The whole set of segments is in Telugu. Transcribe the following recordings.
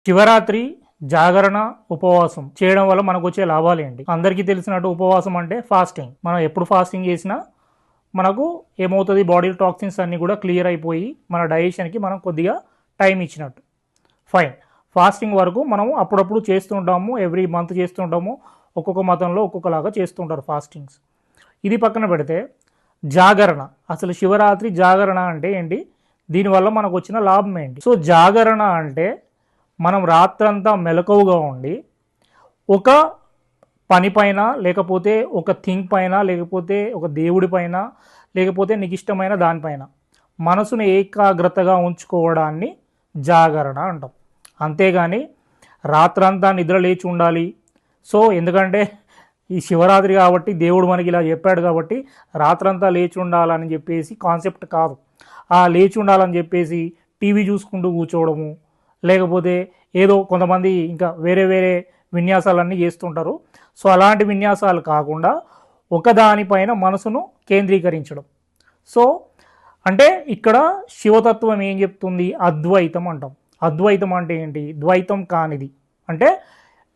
శివరాత్రి జాగరణ ఉపవాసం చేయడం వల్ల మనకు వచ్చే లాభాలు ఏంటి? అందరికీ తెలిసినట్టు ఉపవాసం అంటే ఫాస్టింగ్. మనం ఎప్పుడు ఫాస్టింగ్ చేసినా మనకు ఏమవుతుంది, బాడీ టాక్సిన్స్ అన్నీ కూడా క్లియర్ అయిపోయి మన డైజెషన్కి మనం కొద్దిగా టైం ఇచ్చినట్టు. ఫైన్. ఫాస్టింగ్ వరకు మనం అప్పుడప్పుడు చేస్తుంటాము, ఎవ్రీ మంత్ చేస్తుంటాము. ఒక్కొక్క మతంలో ఒక్కొక్కలాగా చేస్తుంటారు ఫాస్టింగ్స్. ఇది పక్కన పెడితే జాగరణ, అసలు శివరాత్రి జాగరణ అంటే ఏంటి, దీనివల్ల మనకు వచ్చిన లాభం ఏంటి? సో జాగరణ అంటే మనం రాత్రంతా మెలకువగా ఉండి ఒక పని పైన, లేకపోతే ఒక థింగ్ పైన, లేకపోతే ఒక దేవుడి పైన, లేకపోతే నీకు ఇష్టమైన దానిపైన మనసును ఏకాగ్రతగా ఉంచుకోవడాన్ని జాగరణ అంటాం. అంతేగాని రాత్రంతా నిద్ర లేచి ఉండాలి. సో ఎందుకంటే ఈ శివరాత్రి కాబట్టి దేవుడు మనకి ఇలా చెప్పాడు కాబట్టి రాత్రంతా లేచి ఉండాలని చెప్పేసి కాన్సెప్ట్ కాదు. ఆ లేచి ఉండాలని చెప్పేసి టీవీ చూసుకుంటూ కూర్చోవడము, లేకపోతే ఏదో కొంతమంది ఇంకా వేరే వేరే విన్యాసాలన్నీ చేస్తుంటారు. సో అలాంటి విన్యాసాలు కాకుండా ఒకదానిపైన మనసును కేంద్రీకరించడం. సో అంటే ఇక్కడ శివతత్వం ఏం చెప్తుంది? అద్వైతం అంటాం. అద్వైతం అంటే ఏంటి? ద్వైతం కానిది. అంటే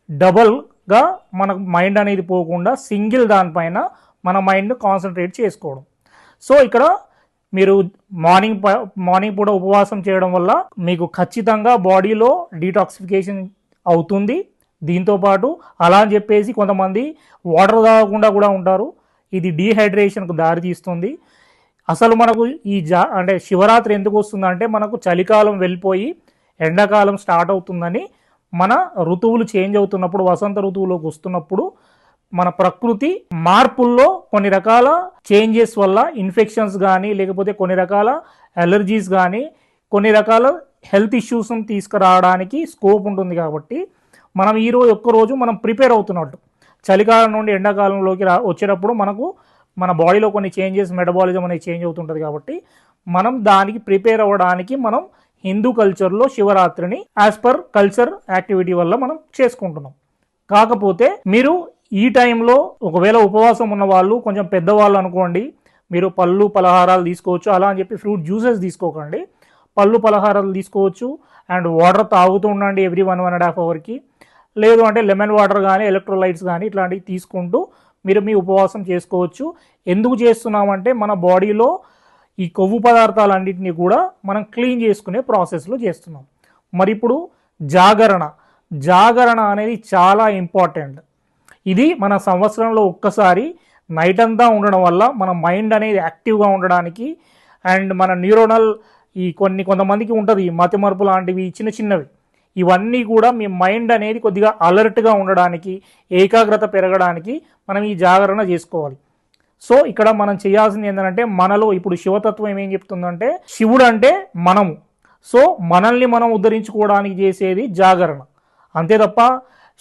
డబల్గా మన మైండ్ అనేది పోకుండా సింగిల్ దానిపైన మన మైండ్ కాన్సన్ట్రేట్ చేసుకోవడం. సో ఇక్కడ మీరు మార్నింగ్ పూట ఉపవాసం చేయడం వల్ల మీకు ఖచ్చితంగా బాడీలో డీటాక్సిఫికేషన్ అవుతుంది. దీంతోపాటు అలా అని చెప్పేసి కొంతమంది వాటర్ తాగకుండా కూడా ఉంటారు. ఇది డీహైడ్రేషన్కు దారితీస్తుంది. అసలు మనకు ఈ అంటే శివరాత్రి ఎందుకు వస్తుందంటే మనకు చలికాలం వెళ్ళిపోయి ఎండాకాలం స్టార్ట్ అవుతుందని, మన ఋతువులు చేంజ్ అవుతున్నప్పుడు, వసంత ఋతువులోకి వస్తున్నప్పుడు మన ప్రకృతి మార్పుల్లో కొన్ని రకాల చేంజెస్ వల్ల ఇన్ఫెక్షన్స్ కానీ, లేకపోతే కొన్ని రకాల అలర్జీస్ కానీ, కొన్ని రకాల హెల్త్ ఇష్యూస్ని తీసుకురావడానికి స్కోప్ ఉంటుంది. కాబట్టి మనం ఈరోజు ఒక్కరోజు మనం ప్రిపేర్ అవుతున్నట్టు, చలికాలం నుండి ఎండాకాలంలోకి వచ్చేటప్పుడు మనకు మన బాడీలో కొన్ని చేంజెస్, మెటబాలిజం అనేది చేంజ్ అవుతుంటుంది. కాబట్టి మనం దానికి ప్రిపేర్ అవ్వడానికి మనం హిందూ కల్చర్లో శివరాత్రిని యాజ్ పర్ కల్చర్ యాక్టివిటీ వల్ల మనం చేసుకుంటున్నాం. కాకపోతే మీరు ఈ టైంలో ఒకవేళ ఉపవాసం ఉన్న వాళ్ళు, కొంచెం పెద్దవాళ్ళు అనుకోండి, మీరు పళ్ళు పలహారాలు తీసుకోవచ్చు. అలా అని చెప్పి ఫ్రూట్ జ్యూసెస్ తీసుకోకండి. పళ్ళు పలహారాలు తీసుకోవచ్చు అండ్ వాటర్ తాగుతూ ఉండండి ఎవ్రీ 1-1.5 అవర్కి. లేదు అంటే లెమన్ వాటర్ కానీ, ఎలక్ట్రోలైట్స్ కానీ ఇట్లాంటివి తీసుకుంటూ మీరు మీ ఉపవాసం చేసుకోవచ్చు. ఎందుకు చేస్తున్నామంటే మన బాడీలో ఈ కొవ్వు పదార్థాలన్నింటినీ కూడా మనం క్లీన్ చేసుకునే ప్రాసెస్లో చేస్తున్నాం. మరి ఇప్పుడు జాగరణ అనేది చాలా ఇంపార్టెంట్. ఇది మన సంవత్సరంలో ఒక్కసారి నైట్ అంతా ఉండడం వల్ల మన మైండ్ అనేది యాక్టివ్గా ఉండడానికి అండ్ మన న్యూరోనల్ ఈ కొంతమందికి ఉంటుంది మతిమరుపు లాంటివి చిన్నవి, ఇవన్నీ కూడా మీ మైండ్ అనేది కొద్దిగా అలర్ట్గా ఉండడానికి, ఏకాగ్రత పెరగడానికి మనం ఈ జాగరణ చేసుకోవాలి. సో ఇక్కడ మనం చేయాల్సింది ఏంటంటే, మనలో ఇప్పుడు శివతత్వం ఏం చెప్తుందంటే, శివుడు అంటే మనము. సో మనల్ని మనం ఉద్ధరించుకోవడానికి చేసేది జాగరణ. అంతే తప్ప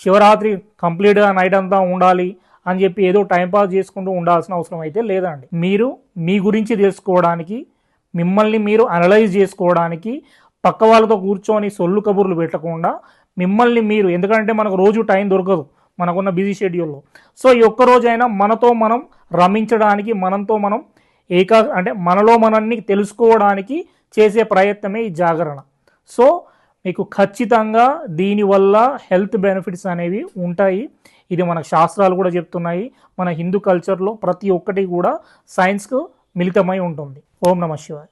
శివరాత్రి కంప్లీట్గా నైట్ అంతా ఉండాలి అని చెప్పి ఏదో టైంపాస్ చేసుకుంటూ ఉండాల్సిన అవసరం అయితే లేదండి. మీరు మీ గురించి తెలుసుకోవడానికి, మిమ్మల్ని మీరు అనలైజ్ చేసుకోవడానికి, పక్క వాళ్ళతో కూర్చొని సొల్లు కబుర్లు పెట్టకుండా మిమ్మల్ని మీరు, ఎందుకంటే మనకు రోజు టైం దొరకదు మనకున్న బిజీ షెడ్యూల్లో. సో ఈ ఒక్కరోజైనా మనతో మనం రమించడానికి, మనతో మనం అంటే మనలో మనల్ని తెలుసుకోవడానికి చేసే ప్రయత్నమే ఈ జాగరణ. సో మీకు ఖచ్చితంగా దీనివల్ల హెల్త్ బెనిఫిట్స్ అనేవి ఉంటాయి. ఇది మన శాస్త్రాలు కూడా చెప్తున్నాయి. మన హిందూ కల్చర్లో ప్రతి ఒక్కటి కూడా సైన్స్కు మిళితమై ఉంటుంది. ఓం నమః శివాయ.